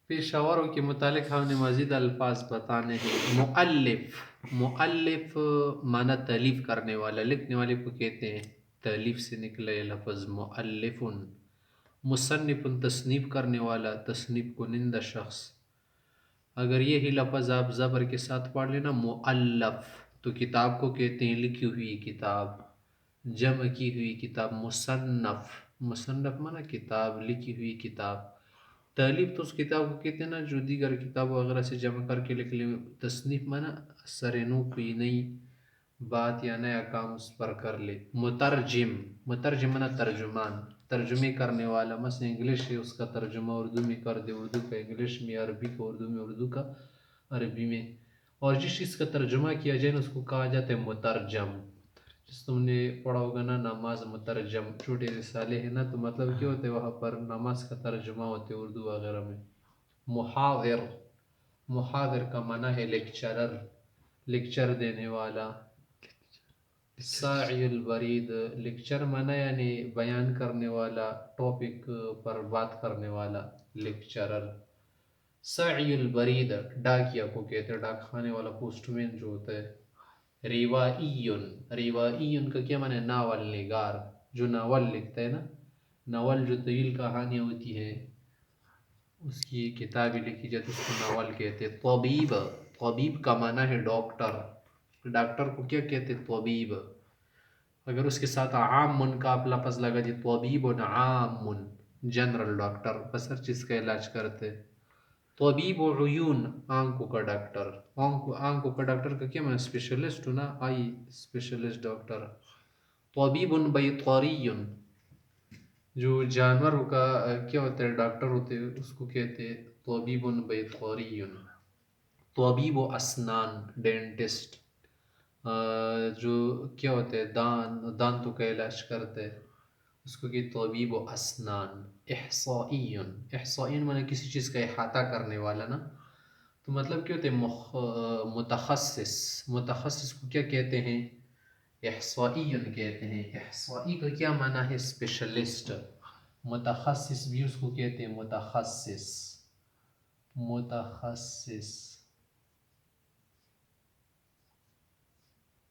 پیشاوروں کے متعلق ہم نے مزید الفاظ بتانے ہیں. مؤلف، مؤلف معنی تالیف کرنے والا، لکھنے والے کو کہتے ہیں. تالیف سے نکلا یہ لفظ مؤلف. مصنف تصنیف کرنے والا، تصنیف کنندہ شخص. اگر یہی لفظ آپ زبر کے ساتھ پڑھ لینا مؤلف، تو کتاب کو کہتے ہیں لکھی ہوئی کتاب، جمع کی ہوئی کتاب. مصنف، مصنف معنی کتاب، لکھی ہوئی کتاب. تالیف تو اس کتاب کو کہتے ہیں نا جو دیگر کتاب وغیرہ سے جمع کر کے لکھ لیں. تصنیف معنی سرنو کوئی نئی بات یا نیا کام اس پر کر لے. مترجم، مترجم معنی ترجمان، ترجمے کرنے والا. مثلا انگلش ہے اس کا ترجمہ اردو میں کر دے، اردو کا انگلش میں، عربی کا اردو میں، اردو کا عربی میں. اور جس چیز کا ترجمہ کیا جائے نا اس کو کہا جاتا ہے مترجم. جس تم نے پڑھا ہوگا نا نماز مترجم، چھوٹے رسالے ہیں نا، تو مطلب کیا ہوتا ہے وہاں پر نماز کا ترجمہ ہوتے ہے اردو وغیرہ میں. محاور، محاور کا معنی ہے لیکچرر، لیکچر دینے والا. ساعی البرید، لیکچر معنی یعنی بیان کرنے والا، ٹاپک پر بات کرنے والا، لیکچرر. ساعی البرید ڈاکیا کو کہتے ہیں، ڈاک خانے والا، پوسٹ مین جو ہوتا ہے. روائیون، روائیون کا کیا معنی ہے؟ ناول نگار، جو ناول لکھتا ہے نا. ناول جو طویل کہانی ہوتی ہے اس کی کتابیں لکھی جاتی ہے اس کو ناول کہتے ہیں. طبیب، طبیب کا معنی ہے ڈاکٹر. ڈاکٹر کو کیا کہتے ہیں؟ طبیب. اگر اس کے ساتھ عام کا آپ لفظ لگا دی، طبیب عام، جنرل ڈاکٹر، بس ہر چیز کا علاج کرتے. طبیب عیون، آنکھوں کا ڈاکٹر. آنکھوں کا ڈاکٹر کا کیا معنی؟ اسپیشلسٹ ہونا، آئی اسپیشلسٹ ڈاکٹر. طبیب بیطاری، جو جانوروں کا کیا ہوتا ہے ڈاکٹر ہوتے ہیں اس کو کہتے ہیں طبیب بیطاری. طبیب اسنان، ڈینٹسٹ، جو کیا ہوتے ہیں دانتوں کا علاج کرتے ہیں اس کو کہ طبیب اسنان. احصائیون، احصائیون معنی کسی چیز کا احاطہ کرنے والا نا. تو مطلب کیا ہوتے ہیں متخصص. متخصص کو کیا کہتے ہیں؟ احصائیون کہتے ہیں. احصائی کا کیا معنی ہے؟ اسپیشلسٹ. متخصص بھی اس کو کہتے ہیں متخصص. متخصص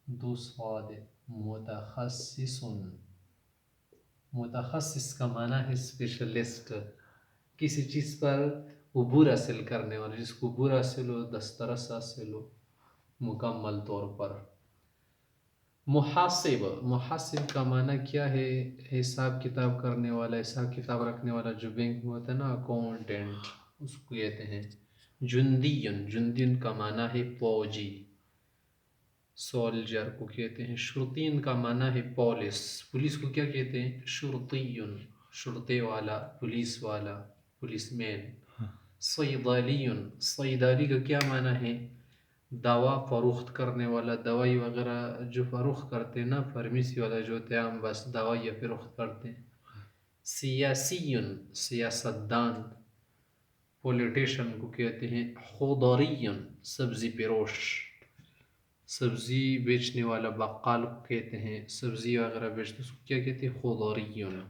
دوسرا دے متخصص. متخصص کا معنی ہے اسپیشلسٹ، کسی چیز پر عبور حاصل کرنے والا، جس کو عبور حاصل ہو، دسترس حاصل ہو مکمل طور پر. محاسب، محاسب کا معنی کیا ہے؟ حساب کتاب کرنے والا، حساب کتاب رکھنے والا. جو بینک میں ہوتا ہے نا اکاؤنٹنٹ، اس کو کہتے ہیں. جندیون، جندیون کا معنی ہے فوجی، سولجر کو کہتے ہیں. شرطین کا معنی ہے پولیس، پولیس کو کیا کہتے ہیں؟ شرطیون، شرطے والا، پولیس والا، پولیس مین. صیدلیون، صیدلی کا کیا معنی ہے؟ دوا فروخت کرنے والا، دوائی وغیرہ جو فروخت کرتے ہیں نا، فارمیسی والا جو ہوتے ہیں ہم بس دوائی فروخت کرتے ہیں. سیاسیون، سیاست دان، پولیٹیشن کو کہتے ہیں. خضریون، سبزی فروش، سبزی بیچنے والا، بقال کو کہتے ہیں. سبزی وغیرہ بیچتے اس کو کیا کہتے ہیں؟ خضریون.